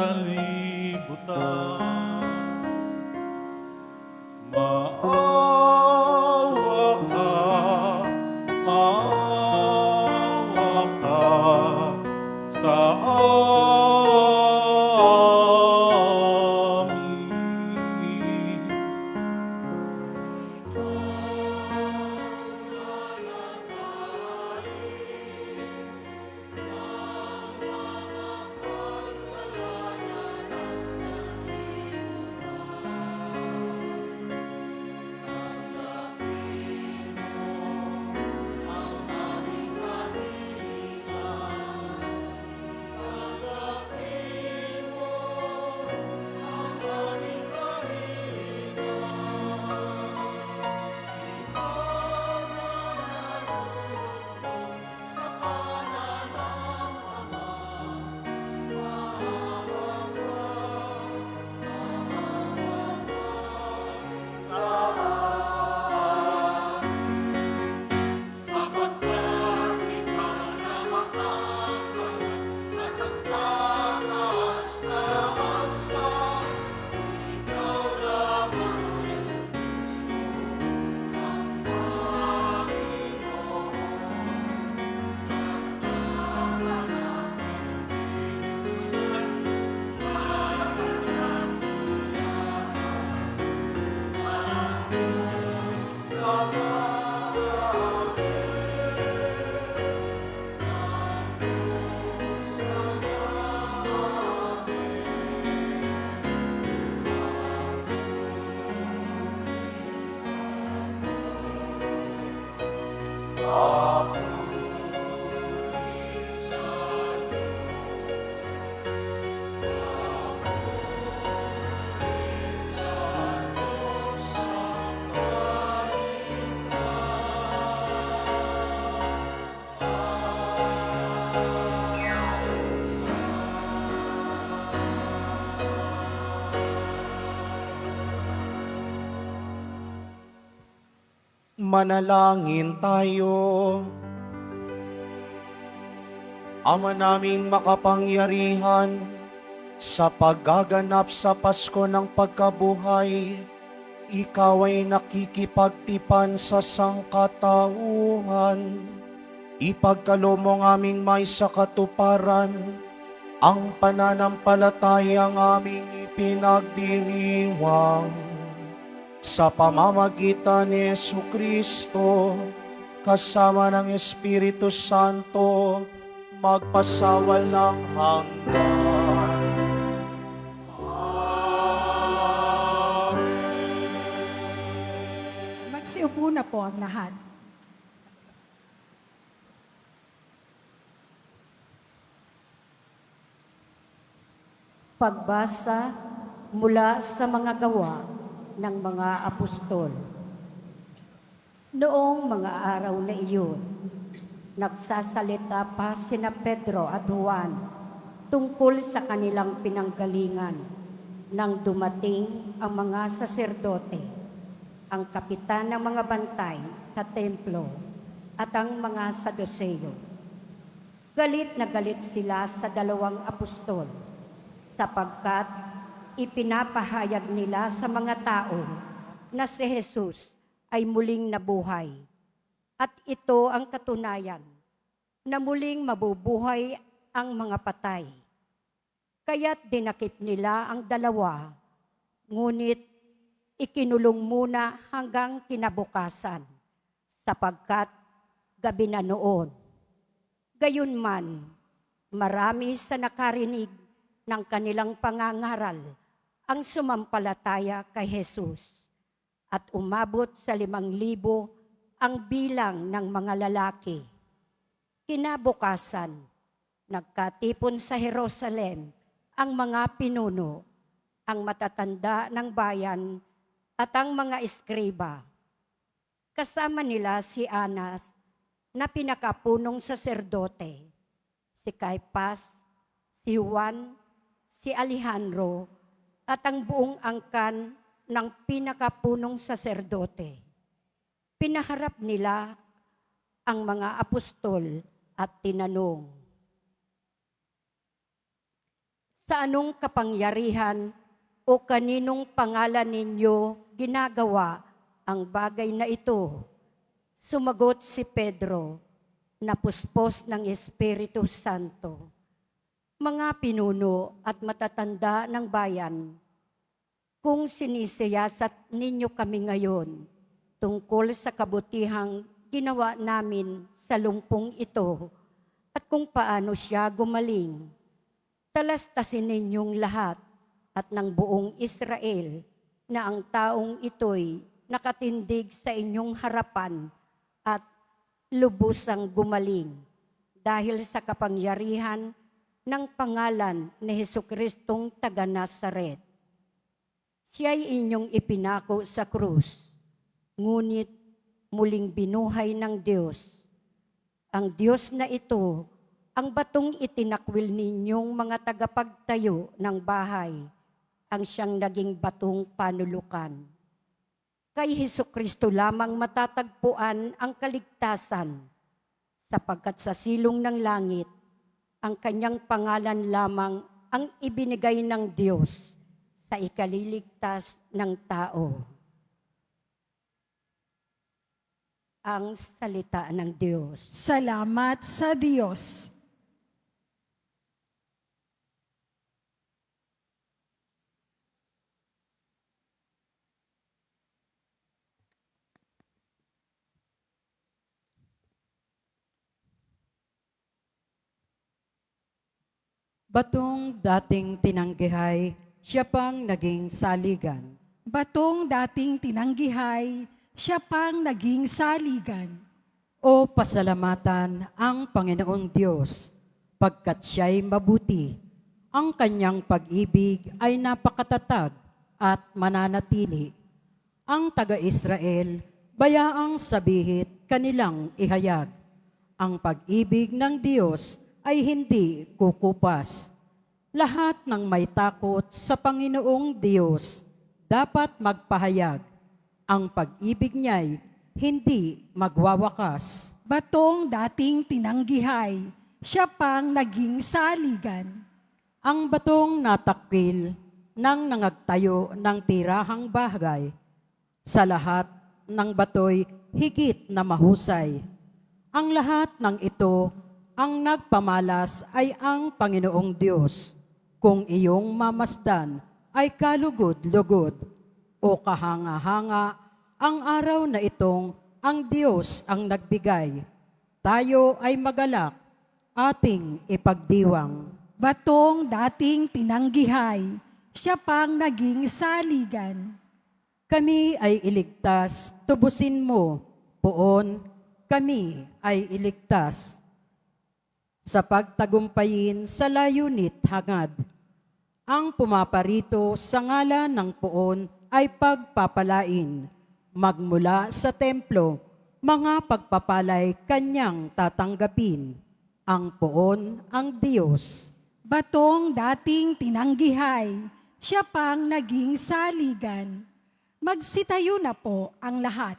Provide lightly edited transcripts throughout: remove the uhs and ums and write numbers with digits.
sanlibutan. Maawa ka, maawa ka sa amin. Manalangin tayo. Ama naming makapangyarihan, sa paggaganap sa Pasko ng pagkabuhay, ikaw ay nakikipagtipan sa sangkatauhan. Ipagkaloob mo ng aming may sa katuparan ang pananampalatayang aming ipinagdiriwang. Sa pamamagitan ni Jesucristo, kasama ng Espiritu Santo, magpasawal ng hanggan. Magsiupo na po ang lahat. Pagbasa mula sa mga gawa ng mga apostol. Noong mga araw na iyon, nagsasalita pa sina Pedro at Juan tungkol sa kanilang pinanggalingan nang dumating ang mga saserdote, ang kapitan ng mga bantay sa templo at ang mga Saduseyo. Galit na galit sila sa dalawang apostol sapagkat ipinapahayag nila sa mga tao na si Jesus ay muling nabuhay. At ito ang katunayan na muling mabubuhay ang mga patay. Kaya't dinakip nila ang dalawa, ngunit ikinulong muna hanggang kinabukasan, sapagkat gabi na noon. Gayunman, marami sa nakarinig ng kanilang pangangaral ang sumampalataya kay Jesus, at umabot sa 5,000 ang bilang ng mga lalaki. Kinabukasan, nagkatipon sa Jerusalem ang mga pinuno, ang matatanda ng bayan at ang mga eskriba. Kasama nila si Anas na pinakapunong saserdote, si Caiphas, si Juan, si Alejandro at ang buong angkan ng pinakapunong saserdote. Pinaharap nila ang mga apostol at tinanong, Sa anong kapangyarihan o kaninong pangalan ninyo ginagawa ang bagay na ito? Sumagot si Pedro, napuspos ng Espiritu Santo. Mga pinuno at matatanda ng bayan, kung sinisiyasat ninyo kami ngayon tungkol sa kabutihang ginawa namin sa lumpong ito at kung paano siya gumaling, talastasin ninyong lahat at ng buong Israel na ang taong ito'y nakatindig sa inyong harapan at lubusang gumaling dahil sa kapangyarihan ng pangalan ni Jesucristong taga Nazaret. Siya'y inyong ipinako sa krus, ngunit muling binuhay ng Diyos. Ang Diyos na ito, ang batong itinakwil ninyong mga tagapagtayo ng bahay, ang siyang naging batong panulukan. Kay Jesucristo lamang matatagpuan ang kaligtasan, sapagkat sa silong ng langit, ang kanyang pangalan lamang ang ibinigay ng Diyos sa ikaliligtas ng tao. Ang salita ng Diyos. Salamat sa Diyos. Batong dating tinanggihay, siya pang naging saligan. Batong dating tinanggihay, siya pang naging saligan. O pasalamatan ang Panginoong Diyos, pagkat siya'y mabuti. Ang kanyang pag-ibig ay napakatatag at mananatili. Ang taga-Israel, bayaang sabihit kanilang ihayag. Ang pag-ibig ng Diyos ay hindi kukupas. Lahat ng may takot sa Panginoong Diyos dapat magpahayag. Ang pag-ibig niya'y hindi magwawakas. Batong dating tinanggihay, siya pang naging saligan. Ang batong natakwil ng nangagtayo ng tirahang bagay, sa lahat ng batoy higit na mahusay. Ang lahat ng ito, ang nagpamalas ay ang Panginoong Diyos. Kung iyong mamasdan ay kalugod-lugod o kahanga-hanga, ang araw na itong ang Diyos ang nagbigay. Tayo ay magalak, ating ipagdiwang. Batong dating tinanggihay, siya pang naging saligan. Kami ay iligtas, tubusin mo, poon, kami ay iligtas. Sa pagtagumpayin sa layunit hangad, ang pumaparito sa ngalan ng poon ay pagpapalain. Magmula sa templo, mga pagpapalay kanyang tatanggapin. Ang poon ang Diyos. Batong dating tinanggihay, siya pang naging saligan. Magsitayo na po ang lahat.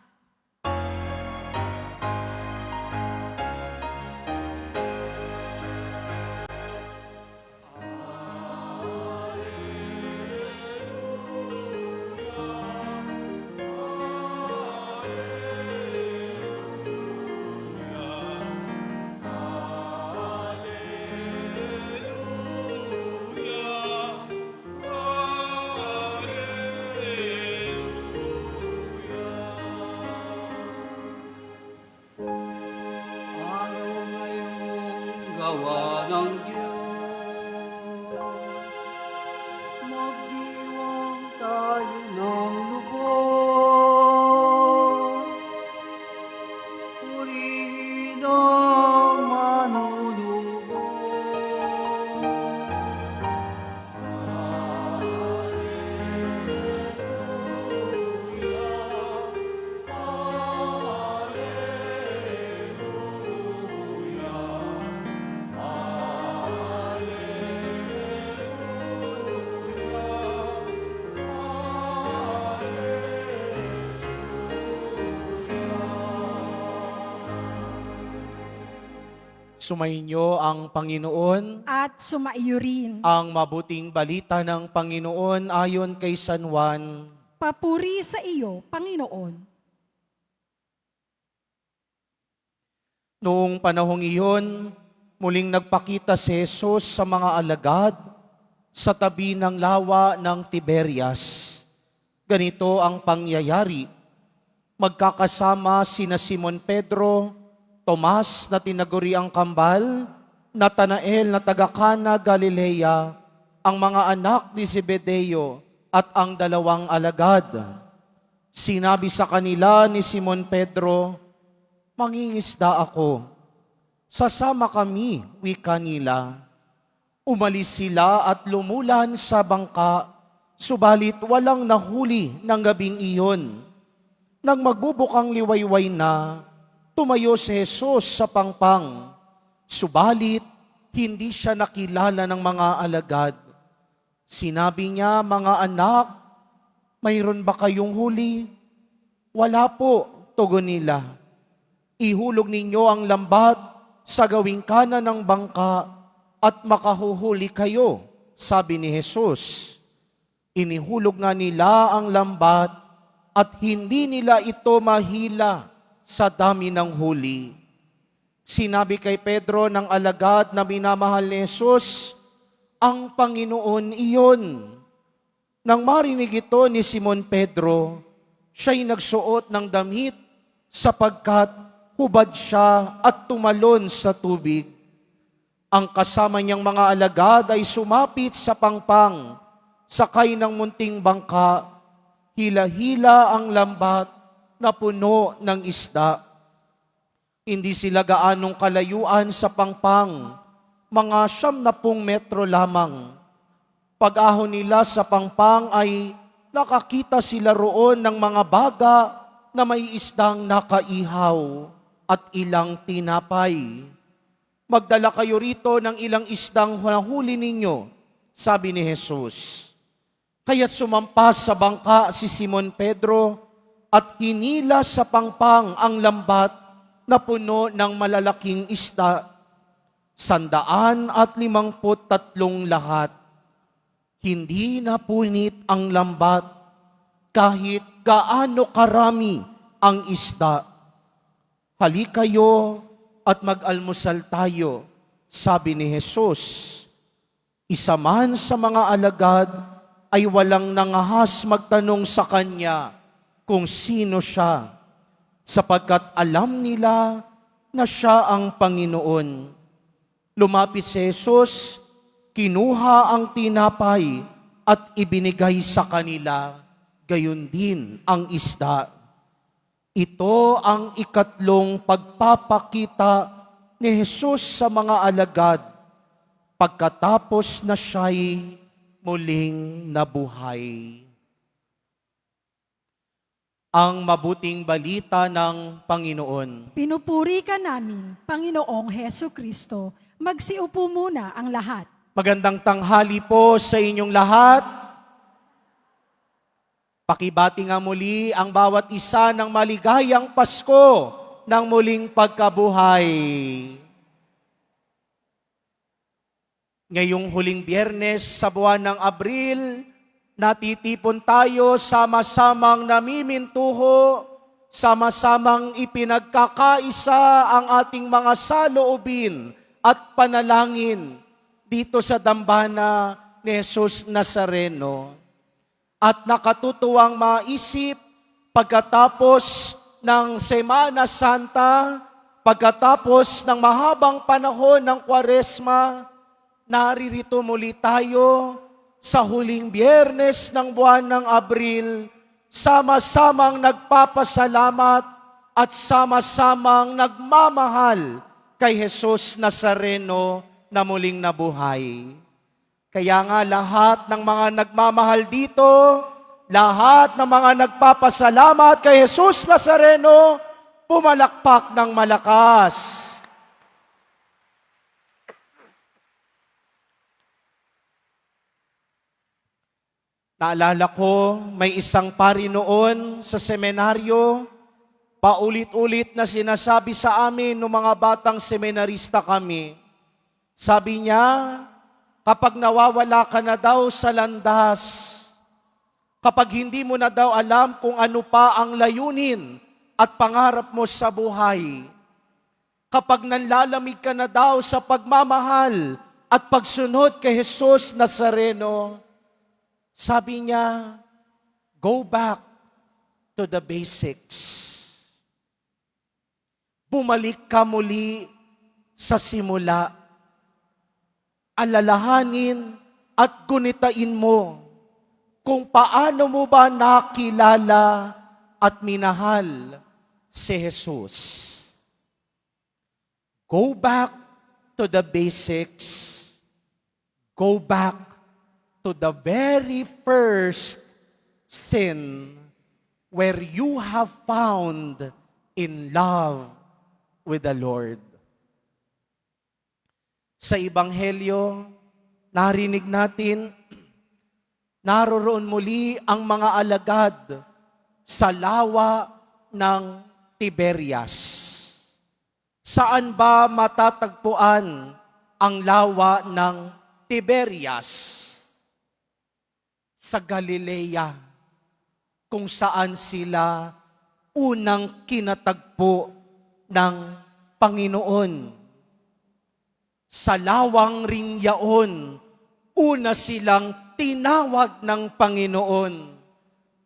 Sumainyo ang Panginoon. At sumaiyo rin. Ang mabuting balita ng Panginoon ayon kay San Juan. Papuri sa iyo, Panginoon. Noong panahong iyon, muling nagpakita si Jesus sa mga alagad sa tabi ng lawa ng Tiberias. Ganito ang pangyayari. Magkakasama sina Simon Pedro, Tomas na tinaguriang kambal, Natanael na taga-Kana, Galilea, ang mga anak ni Zebedeo at ang dalawang alagad. Sinabi sa kanila ni Simon Pedro, "Mangingisda ako." "Sasama kami," wika nila. Umalis sila at lumulan sa bangka, subalit walang nahuli ng gabing iyon. Nang magbubukang liwayway na, tumayo si Jesus sa pangpang. Subalit, hindi siya nakilala ng mga alagad. Sinabi niya, "Mga anak, mayroon ba kayong huli?" "Wala po," tugon nila. "Ihulog ninyo ang lambat sa gawing kanan ng bangka at makahuhuli kayo," sabi ni Jesus. Inihulog nga nila ang lambat at hindi nila ito mahila sa dami ng huli. Sinabi kay Pedro ng alagad na minamahal ni Jesus, "Ang Panginoon iyon." Nang marinig ito ni Simon Pedro, siya'y nagsuot ng damit sapagkat hubad siya at tumalon sa tubig. Ang kasama niyang mga alagad ay sumapit sa pangpang, sakay ng munting bangka, hila-hila ang lambat na puno ng isda. Hindi sila gaanong kalayuan sa pangpang, mga 70 metro lamang. Pag-ahon nila sa pangpang ay nakakita sila roon ng mga baga na may isdang nakaihaw at ilang tinapay. "Magdala kayo rito ng ilang isdang nahuli ninyo," sabi ni Jesus. Kaya't sumampas sa bangka si Simon Pedro at hinila sa pangpang ang lambat na puno ng malalaking isda, 153 lahat. Hindi napunit ang lambat kahit gaano karami ang isda. "Halika kayo at mag-almusal tayo," sabi ni Jesus. Isa man sa mga alagad ay walang nangahas magtanong sa kanya kung sino siya, sapagkat alam nila na siya ang Panginoon. Lumapit si Jesus, kinuha ang tinapay at ibinigay sa kanila, gayon din ang isda. Ito ang ikatlong pagpapakita ni Jesus sa mga alagad pagkatapos na siya'y muling nabuhay. Ang mabuting balita ng Panginoon. Pinupuri ka namin, Panginoong Heso Kristo. Magsiupo muna ang lahat. Magandang tanghali po sa inyong lahat. Pakibati nga muli ang bawat isa ng maligayang Pasko ng muling pagkabuhay. Ngayong huling Biyernes sa buwan ng Abril, natitipon tayo sama-samang namimintuho, sama-samang ipinagkakaisa ang ating mga saloobin at panalangin dito sa dambana ni Jesus Nazareno. At nakatutuwang maisip pagkatapos ng Semana Santa, pagkatapos ng mahabang panahon ng Kwaresma, naririto muli tayo sa huling Biyernes ng buwan ng Abril, sama-samang nagpapasalamat at sama-samang nagmamahal kay Jesus Nazareno na muling nabuhay. Kaya nga lahat ng mga nagmamahal dito, lahat ng mga nagpapasalamat kay Jesus Nazareno, pumalakpak ng malakas. Naalala ko, may isang pari noon sa seminaryo paulit-ulit na sinasabi sa amin ng mga batang seminarista kami. Sabi niya, kapag nawawala ka na daw sa landas, kapag hindi mo na daw alam kung ano pa ang layunin at pangarap mo sa buhay, kapag nanlalamig ka na daw sa pagmamahal at pagsunod kay Jesus Nazareno, sabi niya, go back to the basics. Bumalik ka muli sa simula. Alalahanin at gunitain mo kung paano mo ba nakilala at minahal si Jesus. Go back to the basics. Go back to the very first sin where you have found in love with the Lord. Sa Ebanghelyo, narinig natin, naroroon muli ang mga alagad sa lawa ng Tiberias. Saan ba matatagpuan ang lawa ng Tiberias? Sa Galilea, kung saan sila unang kinatagpo ng Panginoon. Sa lawang ring yaon, una silang tinawag ng Panginoon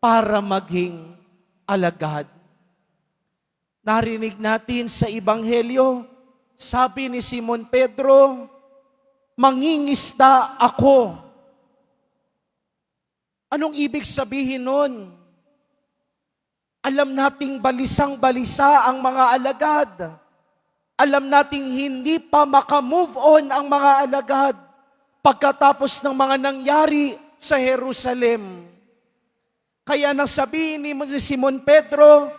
para maging alagad. Narinig natin sa Ebanghelyo, sabi ni Simon Pedro, mangingisda ako. Anong ibig sabihin nun? Alam nating balisang-balisa ang mga alagad. Alam nating hindi pa makamove on ang mga alagad pagkatapos ng mga nangyari sa Jerusalem. Kaya nang sabihin ni Simon Pedro,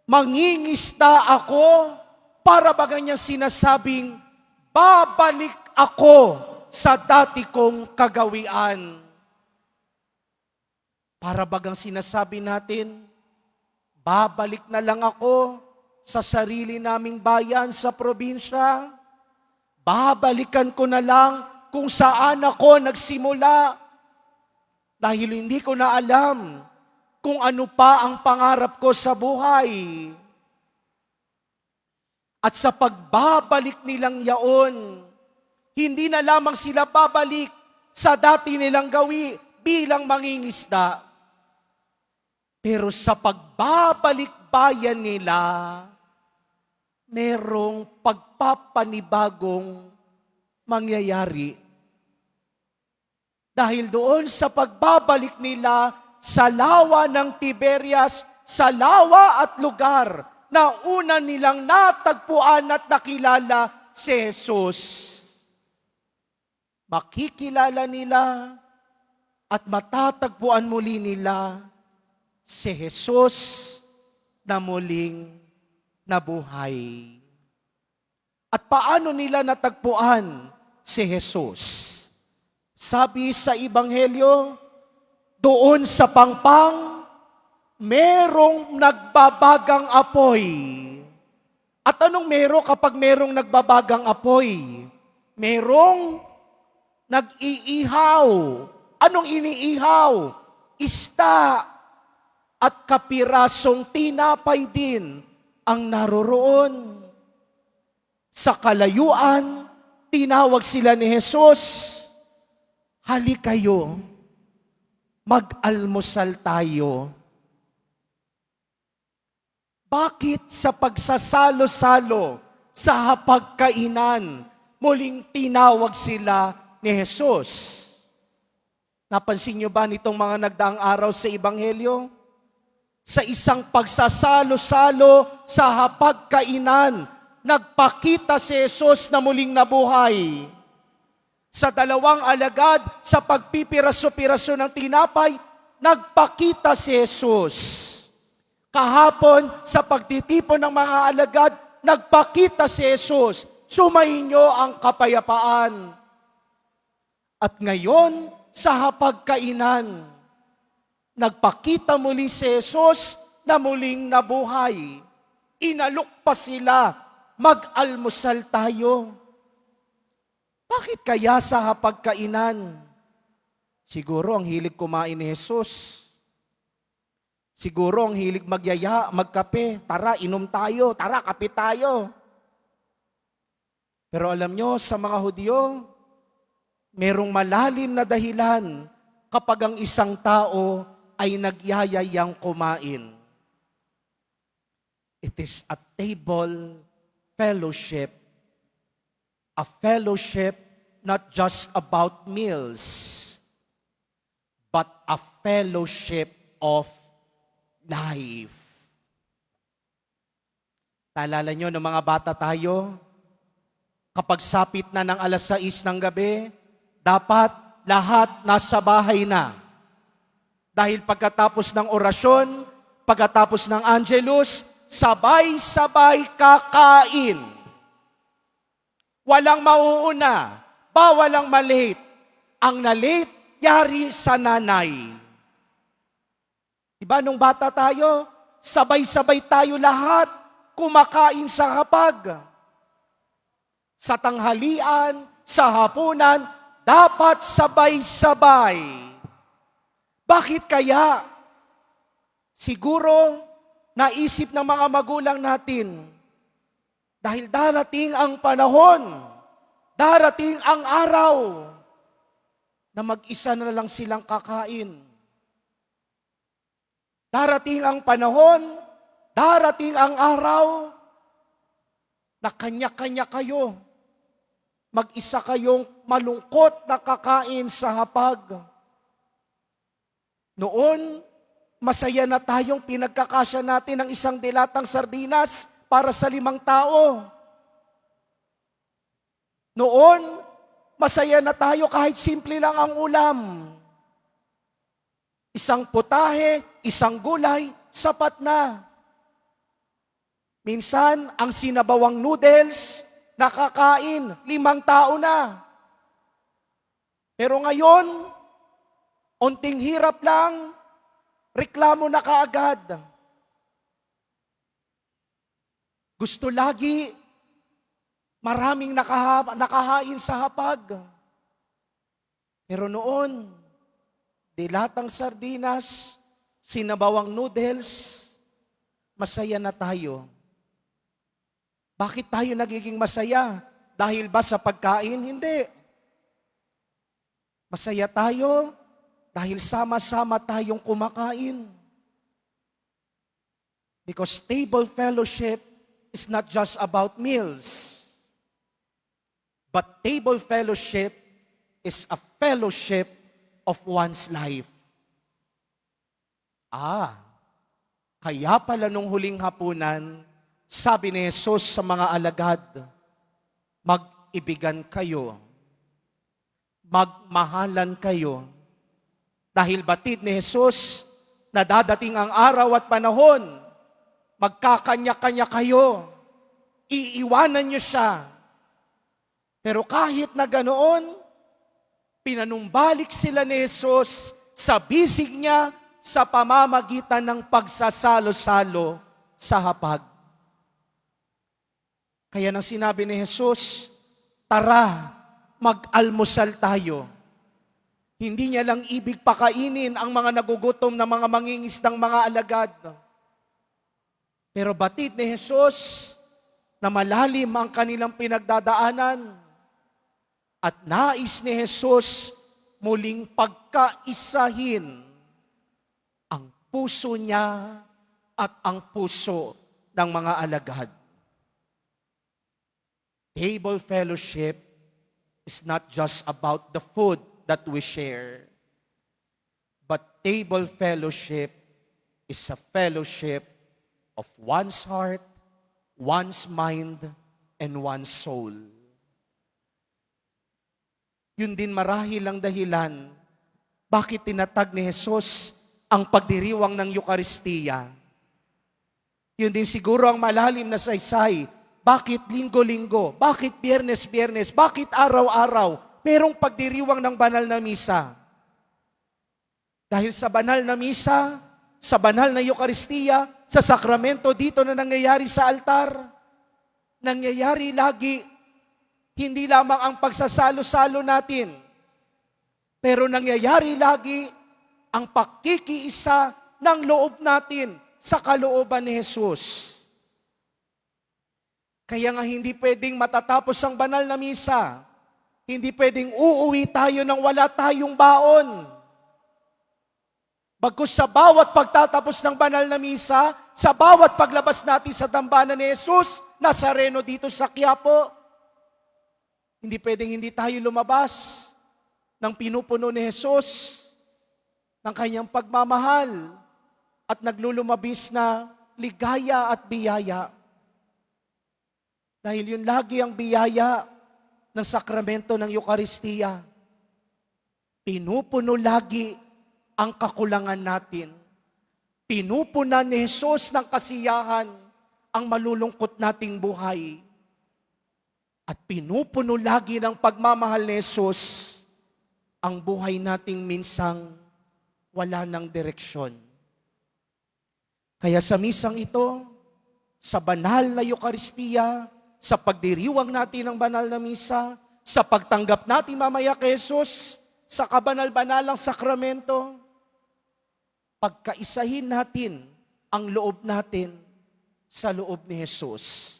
mangingisda ako, para baga niya sinasabing, babalik ako sa dati kong kagawian. Para bagang sinasabi natin, babalik na lang ako sa sarili naming bayan sa probinsya. Babalikan ko na lang kung saan ako nagsimula. Dahil hindi ko na alam kung ano pa ang pangarap ko sa buhay. At sa pagbabalik nilang yaon, hindi na lamang sila babalik sa dati nilang gawi bilang mangingisda. Pero sa pagbabalik bayan nila, merong pagpapanibagong mangyayari. Dahil doon sa pagbabalik nila sa lawa ng Tiberias, sa lawa at lugar na una nilang natagpuan at nakilala si Jesus. Makikilala nila at matatagpuan muli nila si Jesus na muling nabuhay. At paano nila natagpuan si Jesus? Sabi sa Ebanghelyo, doon sa pangpang, merong nagbabagang apoy. At anong meron kapag merong nagbabagang apoy? Merong nag-iihaw. Anong iniihaw? Isda at kapirasong tinapay din ang naroroon. Sa kalayuan, tinawag sila ni Jesus, halik kayo, mag-almusal tayo. Bakit sa pagsasalo-salo sa hapagkainan, muling tinawag sila ni Jesus? Napansin niyo ba nitong mga nagdaang araw sa Ebanghelyo? Sa isang pagsasalo-salo sa hapagkainan, nagpakita si Jesus na muling nabuhay. Sa dalawang alagad, sa pagpipiraso-piraso ng tinapay, nagpakita si Jesus. Kahapon, sa pagtitipon ng mga alagad, nagpakita si Jesus. Sumayin niyo ang kapayapaan. At ngayon, sa hapagkainan, nagpakita muli si Jesus na muling nabuhay. Inalok pa sila, mag-almusal tayo. Bakit kaya sa hapagkainan? Siguro ang hilig kumain ni Jesus. Siguro ang hilig magyaya, magkape. Tara, inom tayo. Tara, kape tayo. Pero alam nyo, sa mga Hudyo, merong malalim na dahilan kapag ang isang tao ay nagyayayang kumain. It is a table fellowship. A fellowship not just about meals, but a fellowship of life. Naalala nyo, ng mga bata tayo, kapag sapit na ng 6:00 ng gabi, dapat lahat nasa bahay na. Dahil pagkatapos ng orasyon, pagkatapos ng Angelus, sabay-sabay kakain. Walang mauuna, bawal ang malate. Ang nalate, yari sa nanay. Diba nung bata tayo, sabay-sabay tayo lahat kumakain sa hapag. Sa tanghalian, sa hapunan, dapat sabay-sabay. Bakit kaya? Siguro, naisip ng mga magulang natin, dahil darating ang panahon, darating ang araw, na mag-isa na lang silang kakain. Darating ang panahon, darating ang araw, na kanya-kanya kayo. Mag-isa kayong malungkot na kakain sa hapag. Noon, masaya na tayong pinagkakasya natin ng isang dilatang sardinas para sa 5 tao. Noon, masaya na tayo kahit simple lang ang ulam. Isang putahe, isang gulay, sapat na. Minsan, ang sinabawang noodles, nakakain, 5 tao na. Pero ngayon, onting hirap lang, reklamo na kaagad. Gusto lagi, maraming nakahain sa hapag. Pero noon, dilatang sardinas, sinabawang noodles, masaya na tayo. Bakit tayo nagiging masaya? Dahil ba sa pagkain? Hindi. Masaya tayo dahil sama-sama tayong kumakain. Because table fellowship is not just about meals. But table fellowship is a fellowship of one's life. Kaya pala nung huling hapunan, sabi ni Jesus sa mga alagad, mag-ibigan kayo, magmahalan kayo. Dahil batid ni Jesus na dadating ang araw at panahon, magkakanya-kanya kayo, iiwanan niyo siya. Pero kahit na ganoon, pinanumbalik sila ni Jesus sa bisig niya sa pamamagitan ng pagsasalo-salo sa hapag. Kaya nang sinabi ni Jesus, tara, mag-almusal tayo. Hindi niya lang ibig pakainin ang mga nagugutom na mga mangingisdang mga alagad. Pero batid ni Jesus na malalim ang kanilang pinagdadaanan. At nais ni Jesus muling pagkaisahin ang puso niya at ang puso ng mga alagad. Table fellowship is not just about the food that we share, but table fellowship is a fellowship of one's heart, one's mind, and one's soul. Yun din marahil ang dahilan bakit tinatag ni Jesus ang pagdiriwang ng Eukaristiya. Yun din siguro ang malalim na saysay. Bakit linggo-linggo? Bakit biyernes-biyernes? Bakit araw-araw? Merong pagdiriwang ng banal na misa. Dahil sa banal na misa, sa banal na Eucharistia, sa sakramento dito na nangyayari sa altar. Nangyayari lagi, hindi lamang ang pagsasalo-salo natin, pero nangyayari lagi ang pakikiisa ng loob natin sa kalooban ni Jesus. Kaya nga hindi pwedeng matatapos ang banal na misa. Hindi pwedeng uuwi tayo nang wala tayong baon. Bagkus sa bawat pagtatapos ng banal na misa, sa bawat paglabas natin sa dambana ni Jesus, Nazareno dito sa Quiapo, hindi pwedeng hindi tayo lumabas ng pinupuno ni Jesus ng kanyang pagmamahal at naglulumabis na ligaya at biyaya. Dahil yun lagi ang biyaya ng sakramento ng Eucharistia. Pinupuno lagi ang kakulangan natin. Pinupunan ni Jesus ng kasiyahan ang malulungkot nating buhay. At pinupuno lagi ng pagmamahal ni Jesus ang buhay nating minsang wala ng direksyon. Kaya sa misang ito, sa banal na Eucharistia, sa pagdiriwang natin ng banal na misa, sa pagtanggap natin mamaya kay Jesus, sa kabanal-banalang sakramento, pagkaisahin natin ang loob natin sa loob ni Jesus.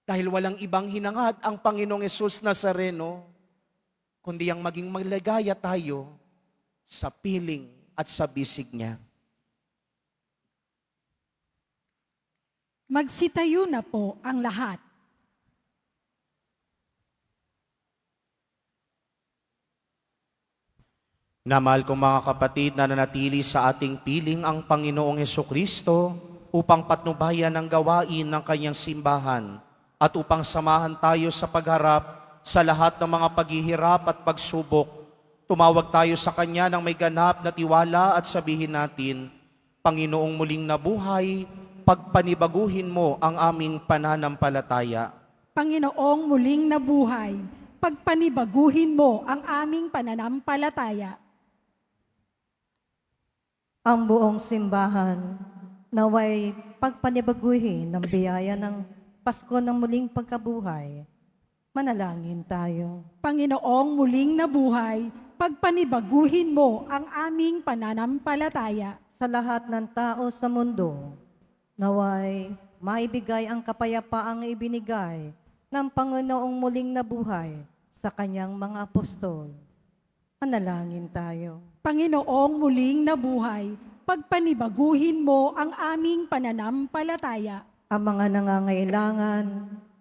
Dahil walang ibang hinangad ang Panginoong Jesus Nazareno, kundi ang maging maligaya tayo sa piling at sa bisig niya. Magsitayo na po ang lahat. Na mahal kong mga kapatid na nanatili sa ating piling ang Panginoong Hesukristo upang patnubayan ang gawain ng kanyang simbahan at upang samahan tayo sa pagharap sa lahat ng mga paghihirap at pagsubok. Tumawag tayo sa Kanya ng may ganap na tiwala at sabihin natin, Panginoong muling nabuhay, pagpanibaguhin mo ang aming pananampalataya. Panginoong muling nabuhay, pagpanibaguhin mo ang aming pananampalataya. Ang buong simbahan naway pagpanibaguhin ng biyaya ng Pasko ng muling pagkabuhay. Manalangin tayo. Panginoong muling nabuhay, pagpanibaguhin mo ang aming pananampalataya. Sa lahat ng tao sa mundo, naway maibigay ang kapayapaang ibinigay ng Panginoong muling nabuhay sa kanyang mga apostol. Manalangin tayo. Panginoong muling nabuhay, pagpanibaguhin mo ang aming pananampalataya. Ang mga nangangailangan,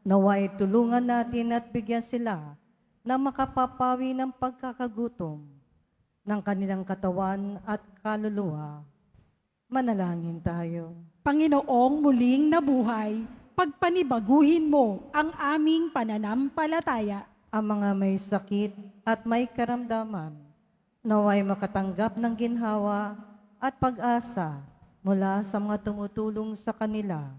naway tulungan natin at bigyan sila na makapapawi ng pagkakagutom ng kanilang katawan at kaluluwa. Manalangin tayo. Panginoong muling nabuhay, pagpanibaguhin mo ang aming pananampalataya. Ang mga may sakit at may karamdaman, naway makatanggap ng ginhawa at pag-asa mula sa mga tumutulong sa kanila.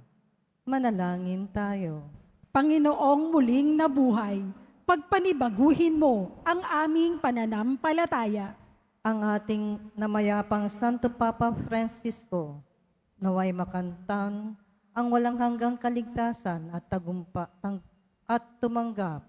Manalangin tayo. Panginoong muling nabuhay, pagpanibaguhin mo ang aming pananampalataya. Ang ating namayapang Santo Papa Francisco, naway makantan ang walang hanggang kaligtasan at at tumanggap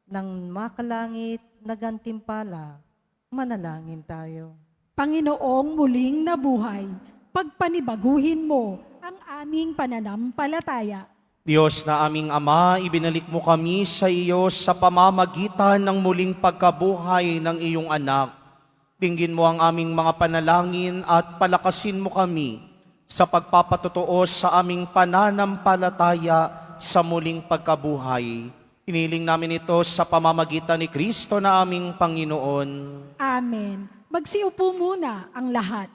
ng makalangit na gantimpala. Manalangin tayo. Panginoong muling nabuhay, pagpanibaguhin mo ang aming pananampalataya. Diyos na aming Ama, ibinalik mo kami sa iyo sa pamamagitan ng muling pagkabuhay ng iyong anak. Dinggin mo ang aming mga panalangin at palakasin mo kami sa pagpapatotoo sa aming pananampalataya sa muling pagkabuhay. Iniling namin ito sa pamamagitan ni Kristo na aming Panginoon. Amen. Magsiupo muna ang lahat.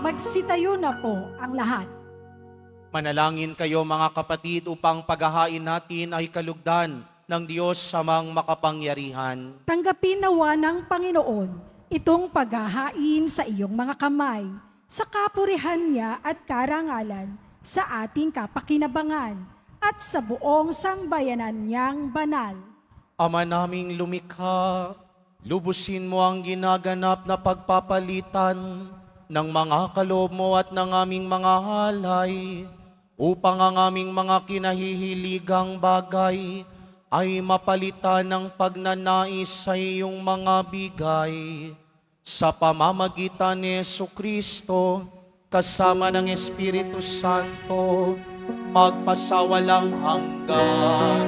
Magsitayo na po ang lahat. Manalangin kayo mga kapatid upang paghahain natin ay kalugdan ng Diyos samang makapangyarihan. Tanggapin nawa ng Panginoon itong paghahain sa iyong mga kamay, sa kapurihan niya at karangalan, sa ating kapakinabangan, at sa buong sambayanan niyang banal. Ama naming lumikha, lubusin mo ang ginaganap na pagpapalitan ng mga kaloob mo at ng aming mga halay, upang ang aming mga kinahihiligang bagay ay mapalitan ng pagnanais sa iyong mga bigay. Sa pamamagitan ni Jesucristo, kasama ng Espiritu Santo, magpasawalang hanggan.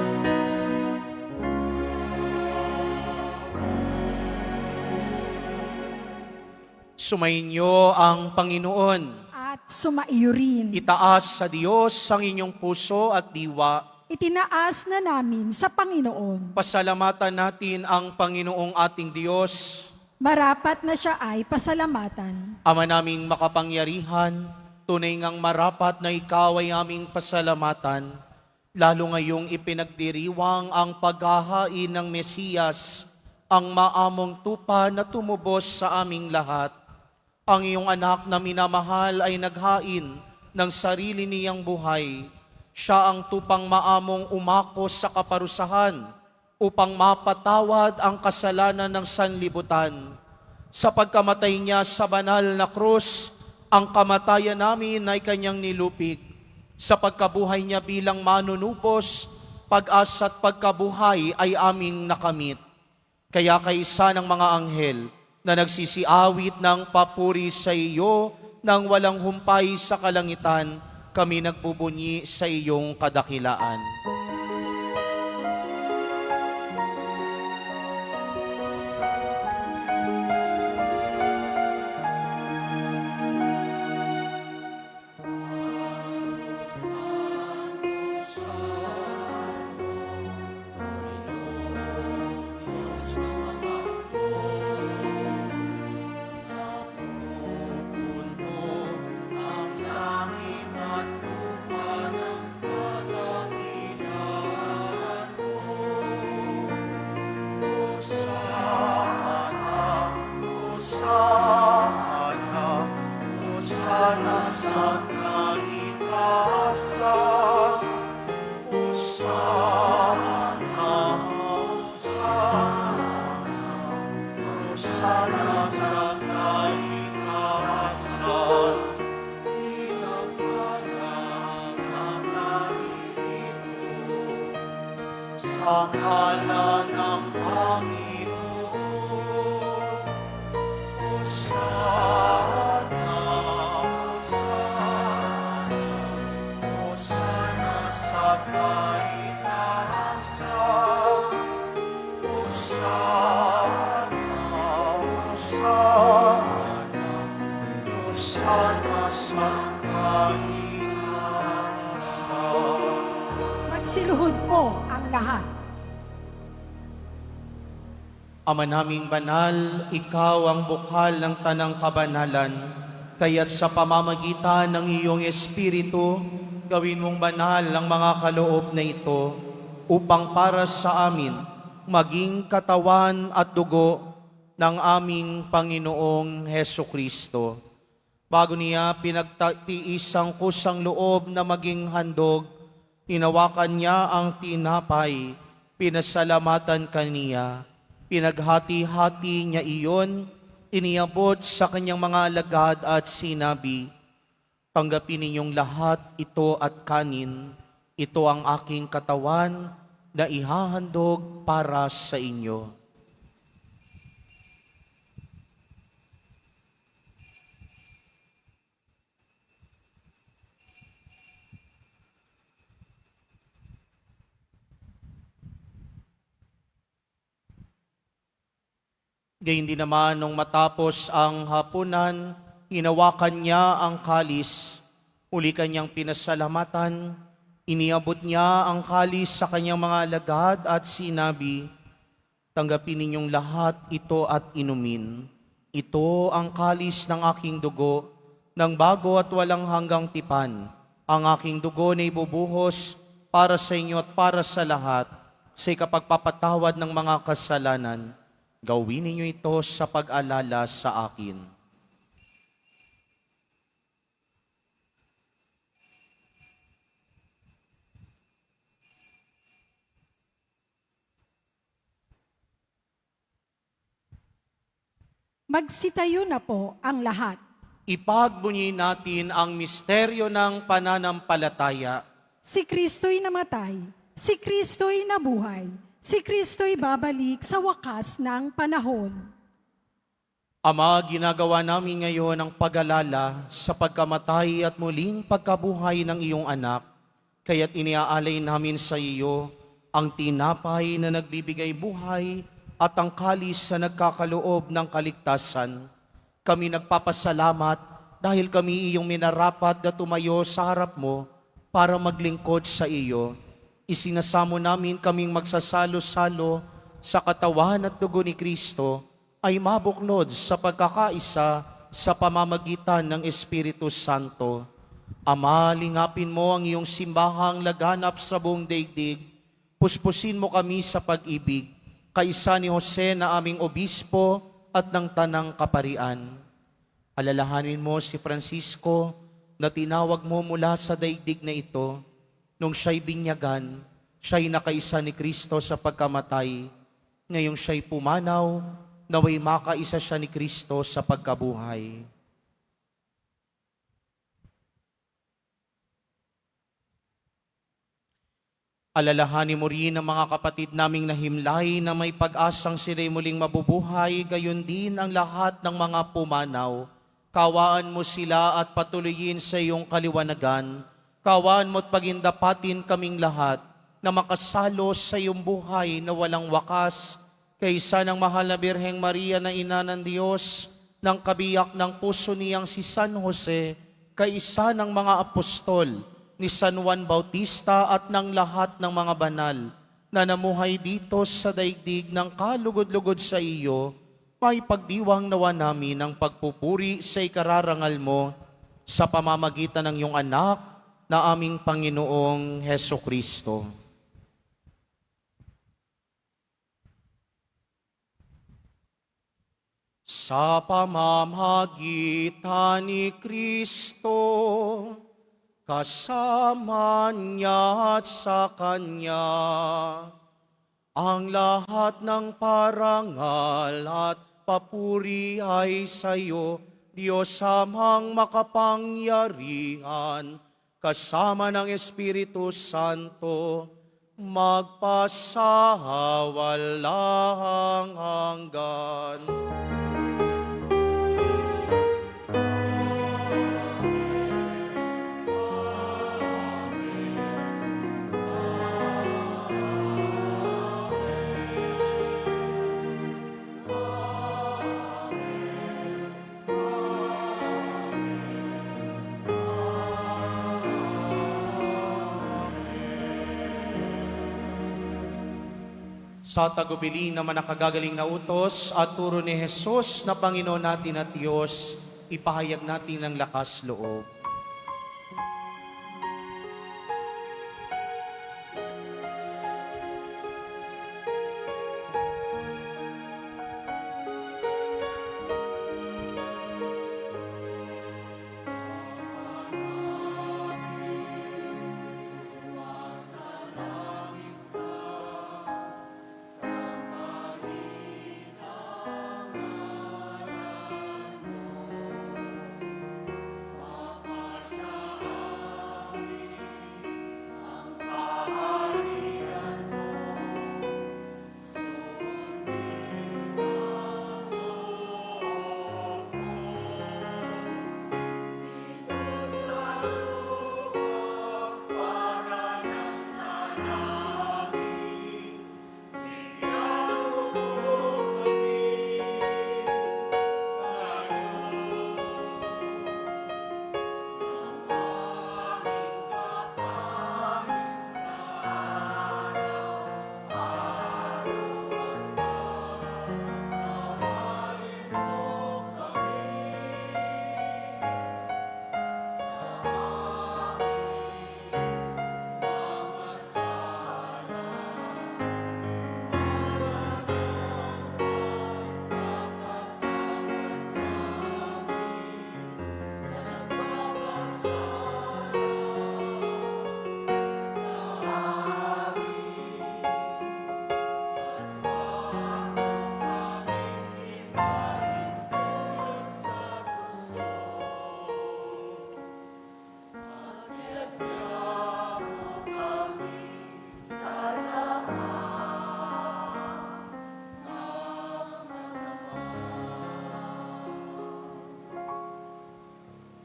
Sumainyo ang Panginoon. At sumaiyo rin. Itaas sa Diyos ang inyong puso at diwa. Itinaas na namin sa Panginoon. Pasalamatan natin ang Panginoong ating Diyos. Marapat na siya ay pasalamatan. Ama naming makapangyarihan, tunay ngang marapat na ikaw ay aming pasalamatan, lalo ngayong ipinagdiriwang ang paghahain ng Mesiyas, ang maamong tupa na tumubos sa aming lahat. Ang iyong anak na minamahal ay naghain ng sarili niyang buhay. Siya ang tupang maamong umako sa kaparusahan upang mapatawad ang kasalanan ng sanlibutan. Sa pagkamatay niya sa banal na krus, ang kamatayan namin ay kanyang nilupig. Sa pagkabuhay niya bilang manunubos, pag-asa at pagkabuhay ay aming nakamit. Kaya kaisa ng mga anghel na nagsisiawit ng papuri sa iyo nang walang humpay sa kalangitan, kami nagbubunyi sa iyong kadakilaan. Sana sa kaitaasan, Sana, sana sa kaitaasan, ilang narito, sa ngalan ng Panginoon, Sana sa kaitaasan, Sana sa kaitaasan. Magsiluhod po ang lahat. Ama naming banal, ikaw ang bukal ng tanang kabanalan, kaya't sa pamamagitan ng iyong Espiritu, gawin mong banal ang mga kaloob na ito, upang para sa amin maging katawan at dugo ng aming Panginoong Heso Kristo. Bago niya pinagtiis ang kusang loob na maging handog, hinawakan niya ang tinapay, pinasalamatan kaniya, pinaghati-hati niya iyon, iniabot sa kanyang mga alagad at sinabi, "Tanggapin ninyong lahat ito at kanin, ito ang aking katawan na ihahandog para sa inyo." Gayun din naman nung matapos ang hapunan, hinawakan niya ang kalis, uli kanyang pinasalamatan, iniabot niya ang kalis sa kanyang mga alagad at sinabi, "Tanggapin ninyong lahat ito at inumin. Ito ang kalis ng aking dugo, ng bago at walang hanggang tipan. Ang aking dugo na ibubuhos para sa inyo at para sa lahat, sa ikapagpapatawad ng mga kasalanan. Gawin ninyo ito sa pag-alala sa akin." Magsitayo na po ang lahat. Ipagbunyi natin ang misteryo ng pananampalataya. Si Kristo'y namatay, si Kristo'y nabuhay, si Kristo'y babalik sa wakas ng panahon. Ama, ginagawa namin ngayon ang pag-alala sa pagkamatay at muling pagkabuhay ng iyong anak, kaya't iniaalay namin sa iyo ang tinapay na nagbibigay buhay at ang kalis na nagkakaloob ng kaligtasan. Kami nagpapasalamat dahil kami iyong minarapat na tumayo sa harap mo para maglingkod sa iyo. Isinasamo namin kaming magsasalo-salo sa katawan at dugo ni Kristo ay mabuklod sa pagkakaisa sa pamamagitan ng Espiritu Santo. Ama, lingapin mo ang iyong simbahang laganap sa buong daigdig. Puspusin mo kami sa pag-ibig, kaisa ni Jose na aming obispo at ng tanang kaparian. Alalahanin mo si Francisco na tinawag mo mula sa daigdig na ito. Nung siya'y binyagan, siya'y nakaisa ni Kristo sa pagkamatay. Ngayong siya'y pumanaw, naway makaisa siya ni Kristo sa pagkabuhay. Alalahanin mo rin ang mga kapatid naming nahimlay na may pag-asang sila'y muling mabubuhay, gayon din ang lahat ng mga pumanaw. Kawaan mo sila at patuloyin sa iyong kaliwanagan. Kawaan mo at pagindapatin kaming lahat na makasalo sa iyong buhay na walang wakas, kaysa ng mahal na Birheng Maria na Ina ng Diyos, ng kabiyak ng puso niyang si San Jose, kaysa ng mga apostol, ni San Juan Bautista at ng lahat ng mga banal na namuhay dito sa daigdig ng kalugod-lugod sa iyo, may pagdiwang nawa namin ang pagpupuri sa ikararangal mo sa pamamagitan ng iyong anak na aming Panginoong Heso Kristo. Sa pamamagitan ni Kristo, kasama niya at sa Kanya, ang lahat ng parangal at papuri ay sa iyo, Diyos Amang makapangyarihan, kasama ng Espiritu Santo, magpasawalang hanggan. Sa tagubilin naman nakagagaling na utos at turo ni Jesus na Panginoon natin at Diyos, ipahayag natin ng lakas loob.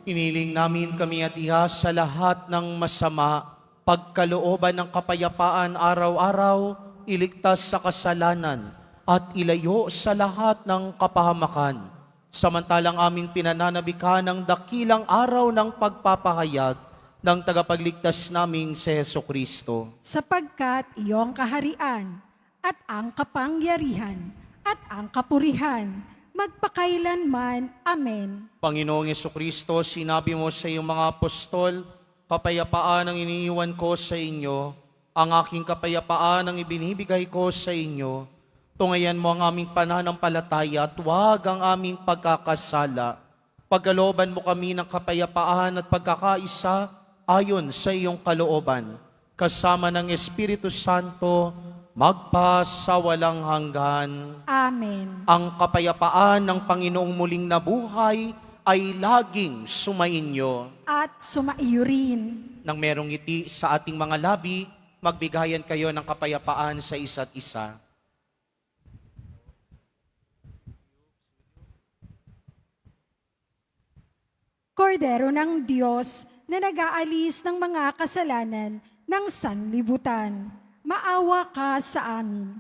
Iniling namin kami at ihas sa lahat ng masama, pagkalooban ng kapayapaan araw-araw, iligtas sa kasalanan, at ilayo sa lahat ng kapahamakan. Samantalang aming pinananabikan ng dakilang araw ng pagpapahayag ng tagapagligtas naming si Heso Kristo. Sapagkat iyong kaharian at ang kapangyarihan at ang kapurihan magpakailanman. Amen. Panginoong Jesucristo, sinabi mo sa iyong mga apostol, kapayapaan ang iniiwan ko sa inyo, ang aking kapayapaan ang ibinibigay ko sa inyo. Tungayan mo ang aming pananampalataya at huwag ang aming pagkakasala. Pagkalooban mo kami ng kapayapaan at pagkakaisa ayon sa iyong kalooban, kasama ng Espiritu Santo, magpa sa walang hanggan. Amen. Ang kapayapaan ng Panginoong muling nabuhay ay laging sumainyo. At sumaiyo rin. Nang merong ngiti sa ating mga labi, magbigayan kayo ng kapayapaan sa isa't isa. Kordero ng Diyos na nag-aalis ng mga kasalanan ng sanlibutan, maawa ka sa amin.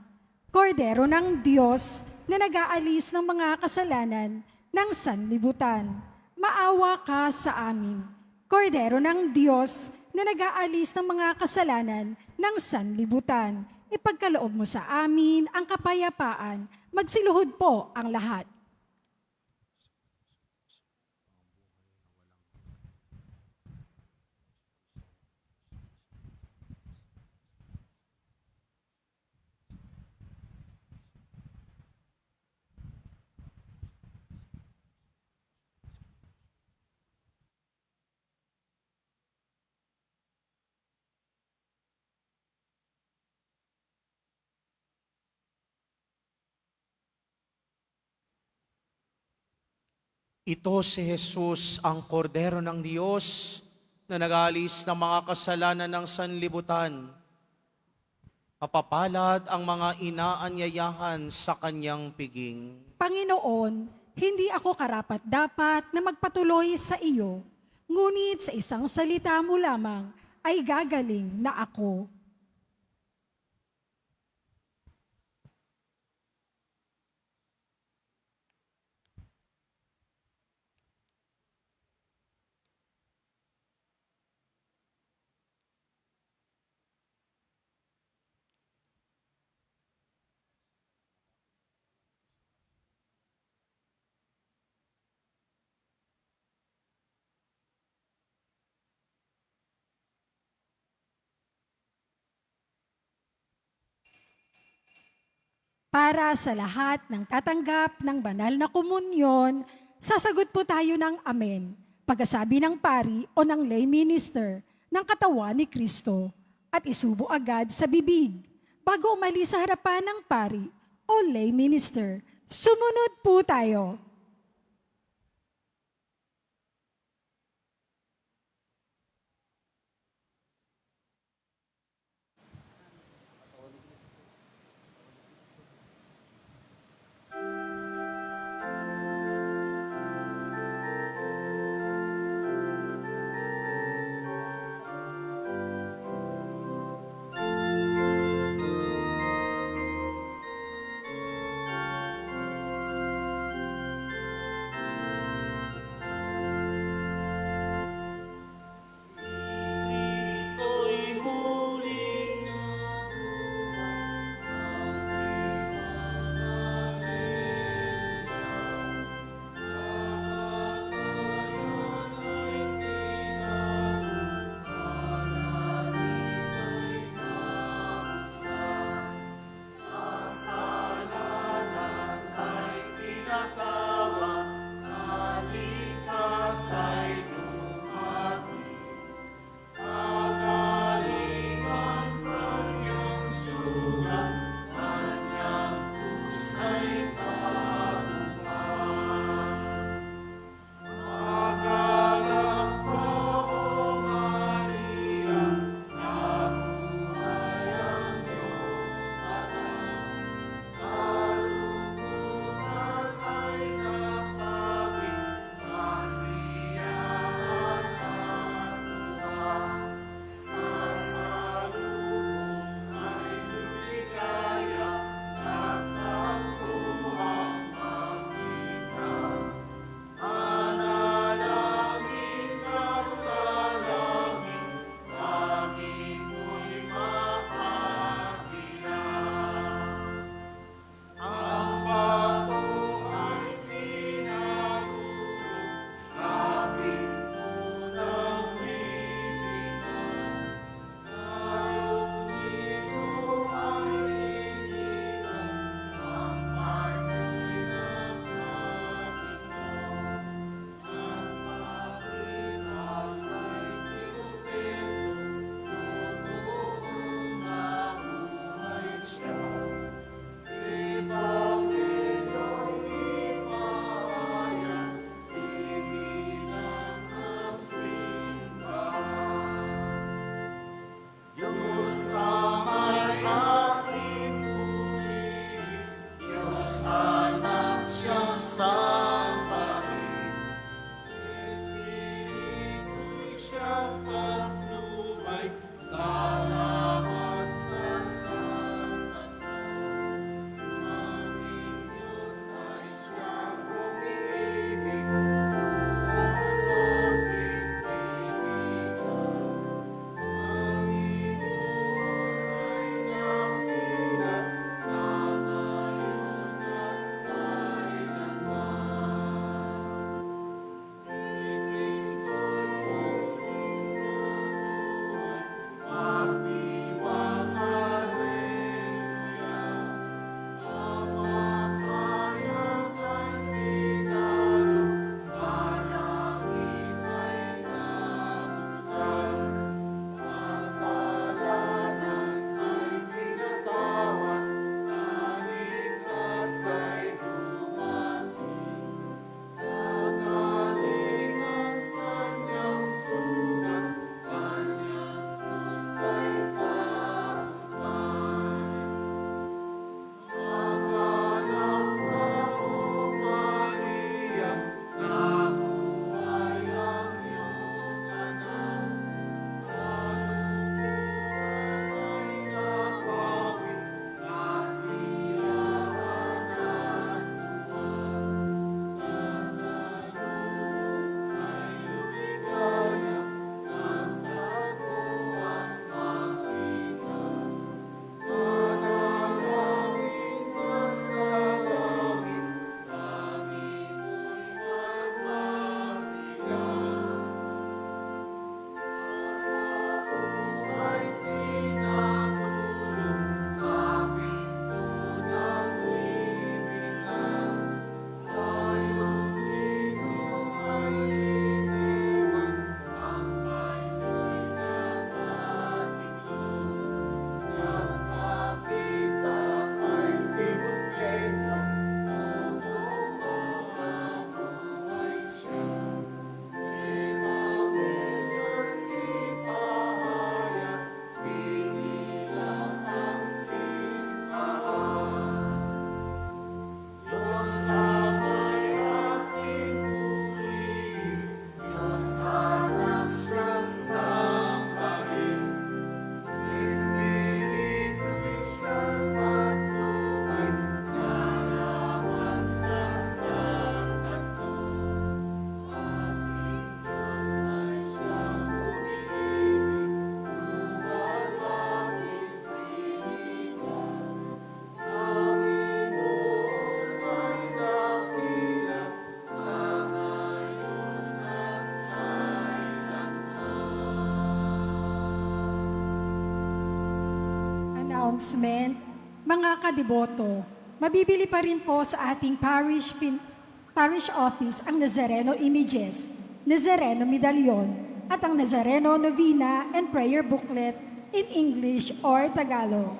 Kordero ng Diyos na nag-aalis ng mga kasalanan ng sanlibutan, maawa ka sa amin. Kordero ng Diyos na nag-aalis ng mga kasalanan ng sanlibutan, ipagkaloob mo sa amin ang kapayapaan. Magsiluhod po ang lahat. Ito si Jesus, ang kordero ng Diyos na nag-aalis ng mga kasalanan ng sanlibutan. Mapapalad ang mga inaanyayahan sa kanyang piging. Panginoon, hindi ako karapat-dapat na magpatuloy sa iyo, ngunit sa isang salita mo lamang ay gagaling na ako. Para sa lahat ng tatanggap ng banal na komunyon, sasagot po tayo ng amen, pagkasabi ng pari o ng lay minister ng katawan ni Kristo at isubo agad sa bibig bago umalis sa harapan ng pari o lay minister. Sumunod po tayo. siyang patnubay. Salamat sa sapat mo. Aming Diyos ay siyang umiibig. Buong ating pinigan. Panginoon ay nakila sa ngayon at kailanman. Si Kristo'y ang pagdiwang, Alleluia. Kamatayan ay tinalo, panangin ay nabuksan. Kasalanan ay pinatawad, naligtas ay dumating. Kagaling ang kanyang sugat, kanyang krus ay tatay. Magalak ka, O Maria, nabuhay ang iyong anak. Kaluluwa ay napawi, kasiyahan at tuwa. Sa salubong ay lumigaya, nagtaguan makita. Manalangin ka sa langit, kami mo'y magmamahila. Ay pinatulog sa pinto ng libingan. Tayong lino ay iniwan, ang banyo'y nakatiklop. Nagpakita kay Simon Pedro, upang maabuhay siya. Ebanghelyo'y ipahayag, sinilang ang simbahan. Diyos samay ating purihin, Diyos anak siyang sambahin. Espiritu'y siyang patnubay, salamat sa Santo. Ating Diyos ay siyang umiibig, buwan ating pinigan. Panginoon ay nakila sa ngayon at kailanman. Announcement, mga kadiboto, mabibili pa rin po sa ating parish office ang Nazareno Images, Nazareno Medallion, at ang Nazareno Novena and Prayer Booklet in English or Tagalog.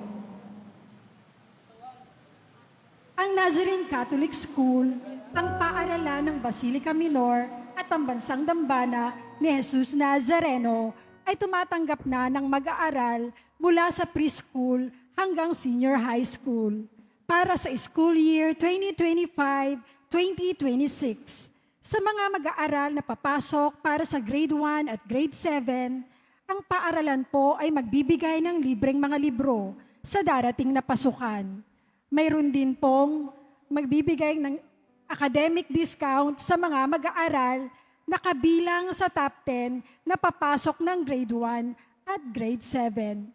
Ang Nazarene Catholic School, ang paaralan ng Basilica Minor at pambansang dambana ni Jesus Nazareno ay tumatanggap na ng mag-aaral mula sa preschool hanggang senior high school para sa school year 2025-2026. Sa mga mag-aaral na papasok para sa grade 1 at grade 7, ang paaralan po ay magbibigay ng libreng mga libro sa darating na pasukan. Mayroon din pong magbibigay ng academic discount sa mga mag-aaral na kabilang sa top 10 na papasok ng grade 1 at grade 7.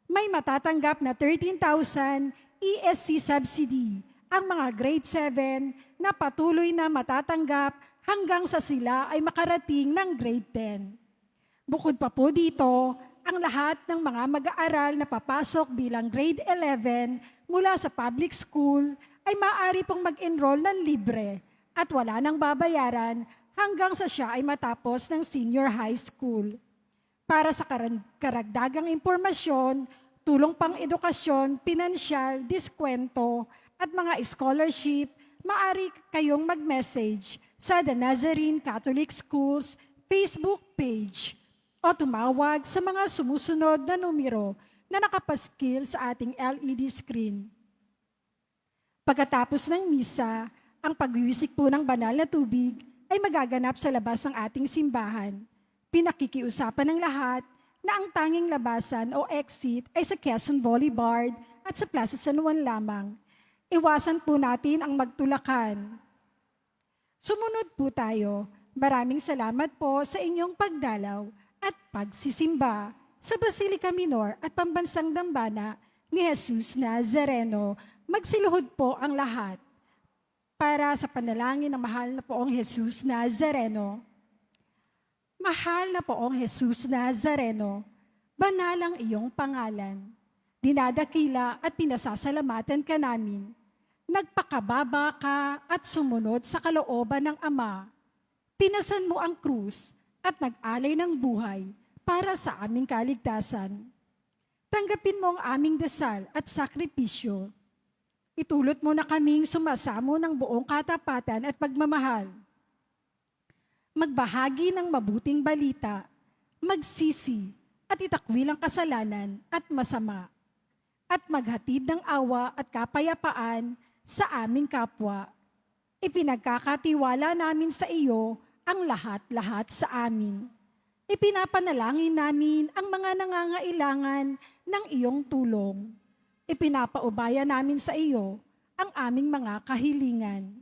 May matatanggap na 13,000 ESC subsidy ang mga grade 7 na patuloy na matatanggap hanggang sa sila ay makarating ng grade 10. Bukod pa po dito, ang lahat ng mga mag-aaral na papasok bilang grade 11 mula sa public school ay maaari pong mag-enroll ng libre at wala nang babayaran hanggang sa siya ay matapos ng senior high school. Para sa karagdagang impormasyon, tulong pang edukasyon, pinansyal, diskwento, at mga scholarship, maaari kayong mag-message sa The Nazarene Catholic Schools Facebook page o tumawag sa mga sumusunod na numero na nakapaskil sa ating LED screen. Pagkatapos ng misa, ang pagwiwisik po ng banal na tubig ay magaganap sa labas ng ating simbahan. Pinakikiusapan ng lahat na ang tanging labasan o exit ay sa Quezon Boulevard at sa Plaza San Juan lamang. Iwasan po natin ang magtulakan. Sumunod po tayo. Maraming salamat po sa inyong pagdalaw at pagsisimba sa Basilica Minor at Pambansang Dambana ni Jesus Nazareno. Magsiluhod po ang lahat para sa panalangin ng mahal na poong Jesus Nazareno. Mahal na poong Jesus Nazareno, banal ang iyong pangalan. Dinadakila at pinasasalamatan ka namin. Nagpakababa ka at sumunod sa kalooban ng Ama. Pinasan mo ang krus at nag-alay ng buhay para sa aming kaligtasan. Tanggapin mo ang aming dasal at sakripisyo. Itulot mo na kaming sumasamo ng buong katapatan at pagmamahal. Magbahagi ng mabuting balita, magsisi at itakwil ang kasalanan at masama, at maghatid ng awa at kapayapaan sa aming kapwa. Ipinagkakatiwala namin sa iyo ang lahat-lahat sa amin. Ipinapanalangin namin ang mga nangangailangan ng iyong tulong. Ipinapaubaya namin sa iyo ang aming mga kahilingan.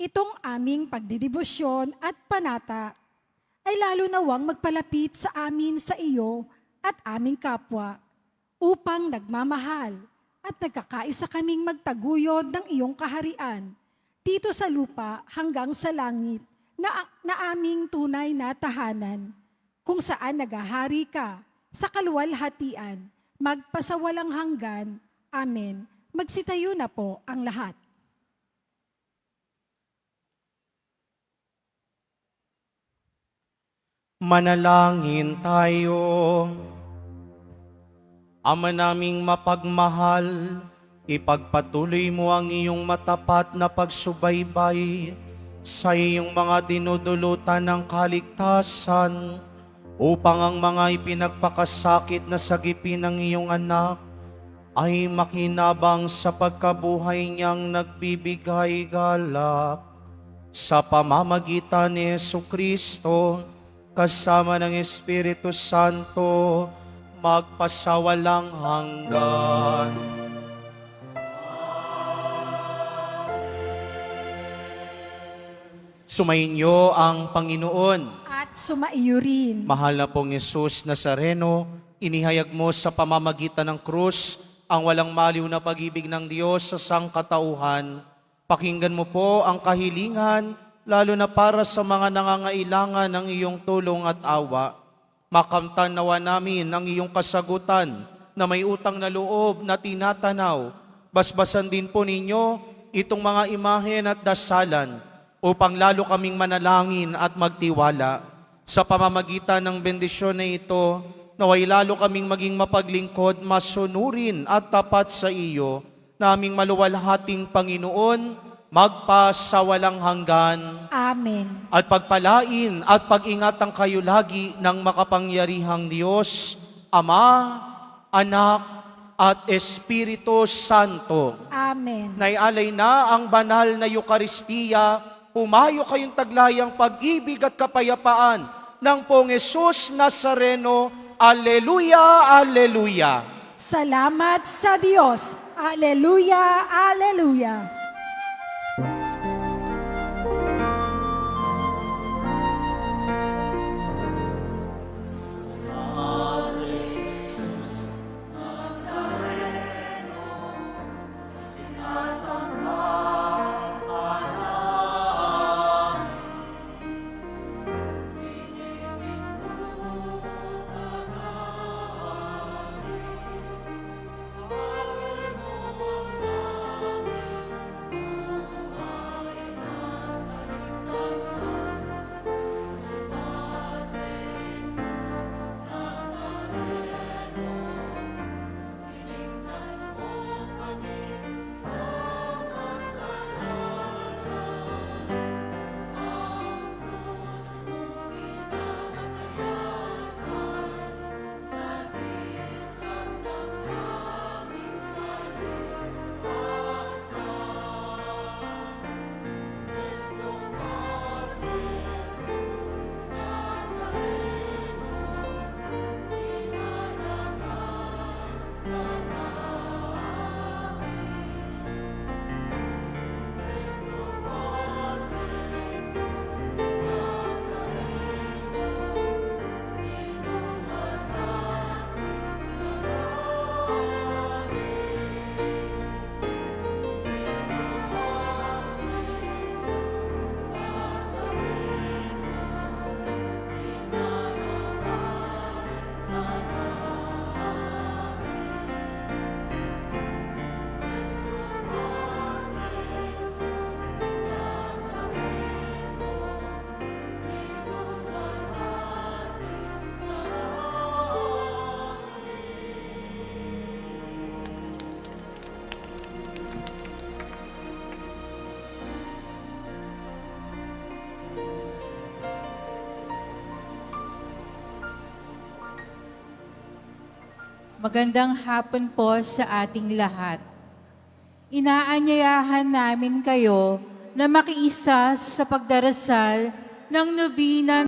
Itong aming pagdidibosyon at panata ay lalo nawang magpalapit sa amin sa iyo at aming kapwa upang nagmamahal at nagkakaisa kaming magtaguyod ng iyong kaharian dito sa lupa hanggang sa langit na aming tunay na tahanan, kung saan nagahari ka sa kaluwalhatian, magpasawalang hanggan. Amen. Magsitayo na po ang lahat. Manalangin tayo. Ama naming mapagmahal, ipagpatuloy mo ang iyong matapat na pagsubaybay sa iyong mga dinudulutan ng kaligtasan upang ang mga ipinagpakasakit na sagipin ng iyong anak ay makinabang sa pagkabuhay niyang nagbibigay galak. Sa pamamagitan ni Jesucristo, kasama ng Espiritu Santo, magpasawalang hanggan. Sumainyo ang Panginoon. At sumaiyo rin. Mahal na pong Jesus Nazareno, inihayag mo sa pamamagitan ng krus ang walang maliw na pag-ibig ng Diyos sa sangkatauhan. Pakinggan mo po ang kahilingan, lalo na para sa mga nangangailangan ng iyong tulong at awa. Makamtan nawa namin ang iyong kasagutan na may utang na loob na tinatanaw. Basbasan din po ninyo itong mga imahen at dasalan upang lalo kaming manalangin at magtiwala. Sa pamamagitan ng bendisyon na ito, naway lalo kaming maging mapaglingkod, masunurin at tapat sa iyo, naming maluwalhating Panginoon, magpasawalang hanggan. Amen. At pagpalain at pag-ingatan kayo lagi ng makapangyarihang Diyos, Ama, Anak, at Espiritu Santo. Amen. Naialay na ang banal na Eukaristiya, humayo kayong taglayang pag-ibig at kapayapaan ng Poong Jesus Nazareno. Alleluia, Alleluia. Salamat sa Diyos. Alleluia, Alleluia. Magandang hapon po sa ating lahat. Inaanyayahan namin kayo na makiisa sa pagdarasal ng nobina